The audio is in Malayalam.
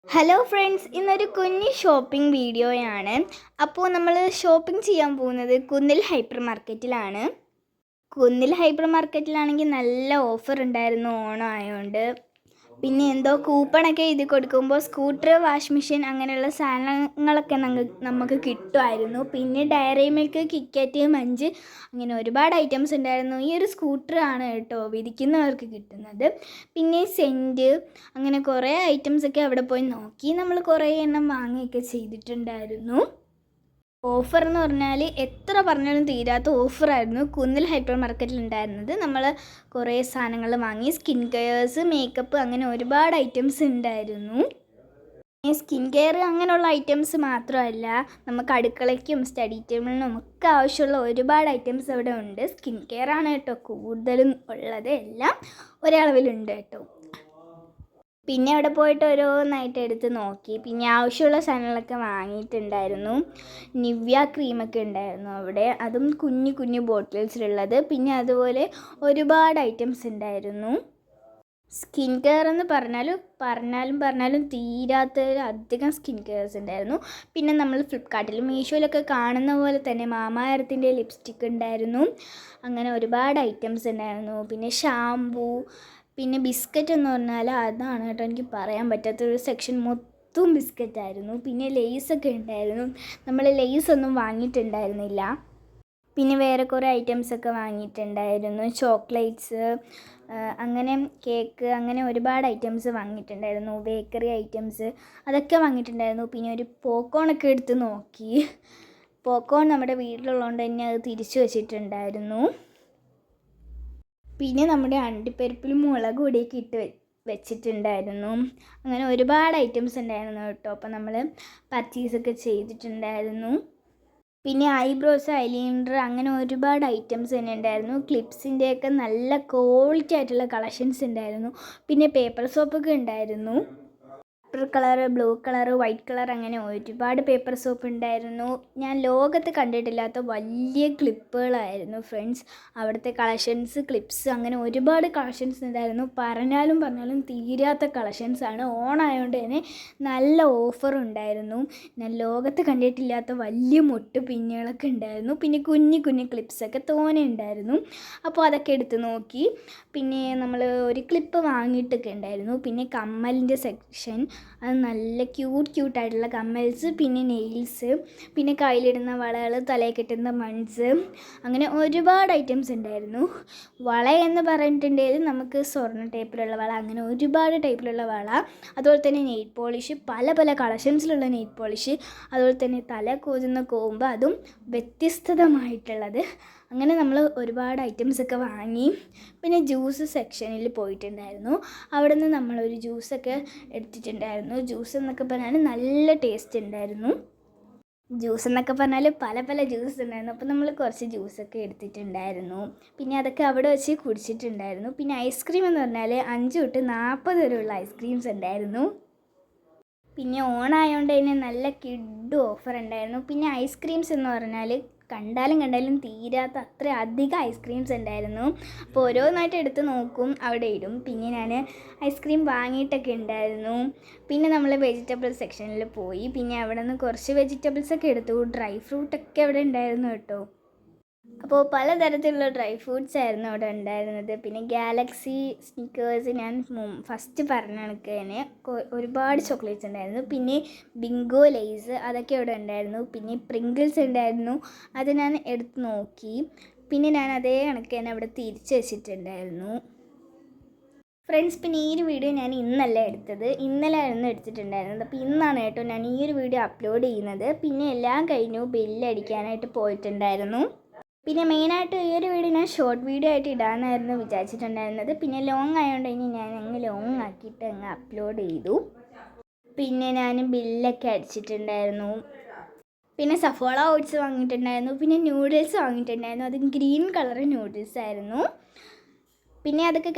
ഹലോ ഫ്രണ്ട്സ്, ഇന്നൊരു കുഞ്ഞ് ഷോപ്പിംഗ് വീഡിയോയാണ്. അപ്പോൾ നമ്മൾ ഷോപ്പിംഗ് ചെയ്യാൻ പോകുന്നത് കുന്നിൽ ഹൈപ്പർ മാർക്കറ്റിലാണ്. കുന്നിൽ ഹൈപ്പർ മാർക്കറ്റിലാണെങ്കിൽ നല്ല ഓഫർ ഉണ്ടായിരുന്നു ഓണം ആയതുകൊണ്ട്. പിന്നെ എന്തോ കൂപ്പണൊക്കെ എഴുതി കൊടുക്കുമ്പോൾ സ്കൂട്ടർ, വാഷിംഗ് മെഷീൻ അങ്ങനെയുള്ള സാധനങ്ങളൊക്കെ നമുക്ക് കിട്ടുമായിരുന്നു. പിന്നെ ഡയറി മിൽക്ക്, കിറ്റ്കാറ്റ്, മഞ്ച് അങ്ങനെ ഒരുപാട് ഐറ്റംസ് ഉണ്ടായിരുന്നു. ഈ ഒരു സ്കൂട്ടറാണ് കേട്ടോ വിധിക്കുന്നവർക്ക് കിട്ടുന്നത്. പിന്നെ സെൻറ്റ് അങ്ങനെ കുറേ ഐറ്റംസൊക്കെ അവിടെ പോയി നോക്കി നമ്മൾ കുറേ എണ്ണം വാങ്ങുകയൊക്കെ ചെയ്തിട്ടുണ്ടായിരുന്നു. ഓഫർ എന്ന് പറഞ്ഞാൽ എത്ര പറഞ്ഞാലും തീരാത്ത ഓഫറായിരുന്നു കുന്നിൽ ഹൈപ്പർ മാർക്കറ്റിൽ ഉണ്ടായിരുന്നത്. നമ്മൾ കുറേ സാധനങ്ങൾ വാങ്ങി. സ്കിൻ കെയർസ്, മേക്കപ്പ് അങ്ങനെ ഒരുപാട് ഐറ്റംസ് ഉണ്ടായിരുന്നു. സ്കിൻ കെയർ അങ്ങനെയുള്ള ഐറ്റംസ് മാത്രമല്ല, നമുക്ക് അടുക്കളയ്ക്കും സ്റ്റഡി ടേബിളിനും ഒക്കെ ആവശ്യമുള്ള ഒരുപാട് ഐറ്റംസ് അവിടെ ഉണ്ട്. സ്കിൻ കെയർ ആണ് കേട്ടോ കൂടുതലും ഉള്ളത്. എല്ലാം ഒരളവിലുണ്ട് കേട്ടോ. പിന്നെ അവിടെ പോയിട്ട് ഓരോന്നായിട്ട് എടുത്ത് നോക്കി. പിന്നെ ആവശ്യമുള്ള സാധനങ്ങളൊക്കെ വാങ്ങിയിട്ടുണ്ടായിരുന്നു. നിവ്യ ക്രീമൊക്കെ ഉണ്ടായിരുന്നു അവിടെ, അതും കുഞ്ഞു കുഞ്ഞു ബോട്ടിൽസിലുള്ളത്. പിന്നെ അതുപോലെ ഒരുപാട് ഐറ്റംസ് ഉണ്ടായിരുന്നു. സ്കിൻ കെയർ എന്ന് പറഞ്ഞാലും തീരാത്തതിലധികം സ്കിൻ കെയർസ് ഉണ്ടായിരുന്നു. പിന്നെ നമ്മൾ ഫ്ലിപ്കാർട്ടിലും മീഷോയിലൊക്കെ കാണുന്ന പോലെ തന്നെ മാമാ എർത്തിൻ്റെ ലിപ്സ്റ്റിക്ക് ഉണ്ടായിരുന്നു. അങ്ങനെ ഒരുപാട് ഐറ്റംസ് ഉണ്ടായിരുന്നു. പിന്നെ ഷാംപൂ, പിന്നെ ബിസ്ക്കറ്റ് എന്ന് പറഞ്ഞാൽ അതാണ് കേട്ടോ എനിക്ക് പറയാൻ പറ്റാത്തൊരു സെക്ഷൻ മൊത്തം ബിസ്ക്കറ്റായിരുന്നു. പിന്നെ ലേസൊക്കെ ഉണ്ടായിരുന്നു. നമ്മൾ ലേസൊന്നും വാങ്ങിയിട്ടുണ്ടായിരുന്നില്ല. പിന്നെ വേറെ കുറേ ഐറ്റംസൊക്കെ വാങ്ങിയിട്ടുണ്ടായിരുന്നു. ചോക്ലേറ്റ്സ്, അങ്ങനെ കേക്ക്, അങ്ങനെ ഒരുപാട് ഐറ്റംസ് വാങ്ങിയിട്ടുണ്ടായിരുന്നു. ബേക്കറി ഐറ്റംസ് അതൊക്കെ വാങ്ങിയിട്ടുണ്ടായിരുന്നു. പിന്നെ ഒരു പോപ്കോണൊക്കെ എടുത്ത് നോക്കി. പോപ്കോൺ നമ്മുടെ വീട്ടിലുള്ളതുകൊണ്ട് തന്നെ അത് തിരിച്ചു വച്ചിട്ടുണ്ടായിരുന്നു. പിന്നെ നമ്മുടെ അണ്ടിപ്പരിപ്പിൽ മുളക് പൊടിയൊക്കെ ഇട്ട് വെച്ചിട്ടുണ്ടായിരുന്നു. അങ്ങനെ ഒരുപാട് ഐറ്റംസ് ഉണ്ടായിരുന്നു കേട്ടോ. അപ്പോൾ നമ്മൾ പർച്ചേസൊക്കെ ചെയ്തിട്ടുണ്ടായിരുന്നു. പിന്നെ ഐബ്രോസ്, ഐലൈനർ അങ്ങനെ ഒരുപാട് ഐറ്റംസ് തന്നെ ഉണ്ടായിരുന്നു. ക്ലിപ്സിൻ്റെയൊക്കെ നല്ല ക്വാളിറ്റി ആയിട്ടുള്ള കളക്ഷൻസ് ഉണ്ടായിരുന്നു. പിന്നെ പേപ്പർ സോപ്പൊക്കെ ഉണ്ടായിരുന്നു. Paper colour, blue colour, white colour അങ്ങനെ ഒരുപാട് പേപ്പർ സോപ്പ് ഉണ്ടായിരുന്നു. ഞാൻ ലോകത്ത് കണ്ടിട്ടില്ലാത്ത വലിയ ക്ലിപ്പുകളായിരുന്നു ഫ്രണ്ട്സ് അവിടുത്തെ കളക്ഷൻസ്. ക്ലിപ്സ് അങ്ങനെ ഒരുപാട് കളക്ഷൻസ് ഉണ്ടായിരുന്നു. പറഞ്ഞാലും തീരാത്ത കളക്ഷൻസാണ്. ഓണായതുകൊണ്ട് തന്നെ നല്ല ഓഫർ ഉണ്ടായിരുന്നു. ഞാൻ ലോകത്ത് കണ്ടിട്ടില്ലാത്ത വലിയ മുട്ട് പിന്നുകളൊക്കെ ഉണ്ടായിരുന്നു. പിന്നെ കുഞ്ഞു കുഞ്ഞു ക്ലിപ്സൊക്കെ തോനെ ഉണ്ടായിരുന്നു. അപ്പോൾ അതൊക്കെ എടുത്ത് നോക്കി. പിന്നെ നമ്മൾ ഒരു ക്ലിപ്പ് വാങ്ങിയിട്ടൊക്കെ ഉണ്ടായിരുന്നു. പിന്നെ കമ്മലിൻ്റെ സെക്ഷൻ, അത് നല്ല ക്യൂട്ടായിട്ടുള്ള കമ്മൽസ്, പിന്നെ നെയിൽസ്, പിന്നെ കയ്യിലിടുന്ന വളകൾ, തലയിൽ കെട്ടുന്ന മൺസ് അങ്ങനെ ഒരുപാട് ഐറ്റംസ് ഉണ്ടായിരുന്നു. വള എന്ന് പറഞ്ഞിട്ടുണ്ടെങ്കിൽ നമുക്ക് സ്വർണ്ണ ടൈപ്പിലുള്ള വള, അങ്ങനെ ഒരുപാട് ടൈപ്പിലുള്ള വള, അതുപോലെ തന്നെ നെയിൽ പോളിഷ്, പല പല കളക്ഷൻസിലുള്ള നെയിൽ പോളിഷ്, അതുപോലെ തന്നെ തല കോതുന്ന കോമ്പ്, അതും വ്യത്യസ്തമായിട്ടുള്ളത്. അങ്ങനെ നമ്മൾ ഒരുപാട് ഐറ്റംസൊക്കെ വാങ്ങി. പിന്നെ ജ്യൂസ് സെക്ഷനിൽ പോയിട്ടുണ്ടായിരുന്നു. അവിടെ നിന്ന് നമ്മളൊരു ജ്യൂസൊക്കെ എടുത്തിട്ടുണ്ടായിരുന്നു. ജ്യൂസ് എന്നൊക്കെ പറഞ്ഞാൽ നല്ല ടേസ്റ്റ് ഉണ്ടായിരുന്നു. ജ്യൂസ് എന്നൊക്കെ പറഞ്ഞാൽ പല പല ജ്യൂസ് ഉണ്ടായിരുന്നു. അപ്പോൾ നമ്മൾ കുറച്ച് ജ്യൂസൊക്കെ എടുത്തിട്ടുണ്ടായിരുന്നു. പിന്നെ അതൊക്കെ അവിടെ വെച്ച് കുടിച്ചിട്ടുണ്ടായിരുന്നു. പിന്നെ ഐസ്ക്രീം എന്ന് പറഞ്ഞാൽ 5 തൊട്ട് 40 വരെയുള്ള ഐസ്ക്രീംസ് ഉണ്ടായിരുന്നു. പിന്നെ ഓണായതുകൊണ്ട് തന്നെ നല്ല കിഡ് ഓഫർ ഉണ്ടായിരുന്നു. പിന്നെ ഐസ്ക്രീംസ് എന്ന് പറഞ്ഞാൽ കണ്ടാലും തീരാത്ത അത്ര അധികം ഐസ്ക്രീംസ് ഉണ്ടായിരുന്നു. അപ്പോൾ ഓരോന്നായിട്ട് എടുത്ത് നോക്കും, അവിടെ ഇടും. പിന്നെ ഞാൻ ഐസ്ക്രീം വാങ്ങിയിട്ടൊക്കെ ഉണ്ടായിരുന്നു. പിന്നെ നമ്മൾ വെജിറ്റബിൾ സെക്ഷനിൽ പോയി. പിന്നെ അവിടെ നിന്ന് കുറച്ച് വെജിറ്റബിൾസൊക്കെ എടുത്തു. ഡ്രൈ ഫ്രൂട്ടൊക്കെ അവിടെ ഉണ്ടായിരുന്നു കേട്ടോ. അപ്പോൾ പലതരത്തിലുള്ള ഡ്രൈ ഫ്രൂട്ട്സ് ആയിരുന്നു അവിടെ ഉണ്ടായിരുന്നത്. പിന്നെ ഗാലക്സി സ്നിക്കേഴ്സ്, ഞാൻ ഫസ്റ്റ് പറഞ്ഞ കണക്ക് തന്നെ ഒരുപാട് ചോക്ലേറ്റ്സ് ഉണ്ടായിരുന്നു. പിന്നെ ബിങ്കോ ലേസ് അതൊക്കെ അവിടെ ഉണ്ടായിരുന്നു. പിന്നെ പ്രിങ്കിൾസ് ഉണ്ടായിരുന്നു, അത് ഞാൻ എടുത്ത് നോക്കി. പിന്നെ ഞാൻ അതേ കണക്ക് തന്നെ അവിടെ തിരിച്ച് വെച്ചിട്ടുണ്ടായിരുന്നു. ഫ്രണ്ട്സ്, പിന്നെ ഈ ഒരു വീഡിയോ ഞാൻ ഇന്നല്ല എടുത്തത്, ഇന്നലെ ആയിരുന്നു എടുത്തിട്ടുണ്ടായിരുന്നത്. അപ്പോൾ ഇന്നാണ് കേട്ടോ ഞാൻ ഈ ഒരു വീഡിയോ അപ്ലോഡ് ചെയ്യുന്നത്. പിന്നെ എല്ലാം കഴിഞ്ഞു, ബില്ലടിക്കാനായിട്ട് പോയിട്ടുണ്ടായിരുന്നു. പിന്നെ മെയിനായിട്ട് ഈ ഒരു വീഡിയോ ഞാൻ ഷോർട്ട് വീഡിയോ ആയിട്ട് ഇടാനായിരുന്നു വിചാരിച്ചിട്ടുണ്ടായിരുന്നത്. പിന്നെ ലോങ് ആയതുകൊണ്ട് ഇനി ഞാൻ ലോങ് ആക്കിയിട്ട് അപ്ലോഡ് ചെയ്തു. പിന്നെ ഞാൻ ബില്ലൊക്കെ അടിച്ചിട്ടുണ്ടായിരുന്നു. പിന്നെ സഫോള ഓട്സ് വാങ്ങിയിട്ടുണ്ടായിരുന്നു. പിന്നെ നൂഡിൽസ് വാങ്ങിയിട്ടുണ്ടായിരുന്നു. അത് ഗ്രീൻ കളർ നൂഡിൽസ് ആയിരുന്നു. പിന്നെ അതൊക്കെ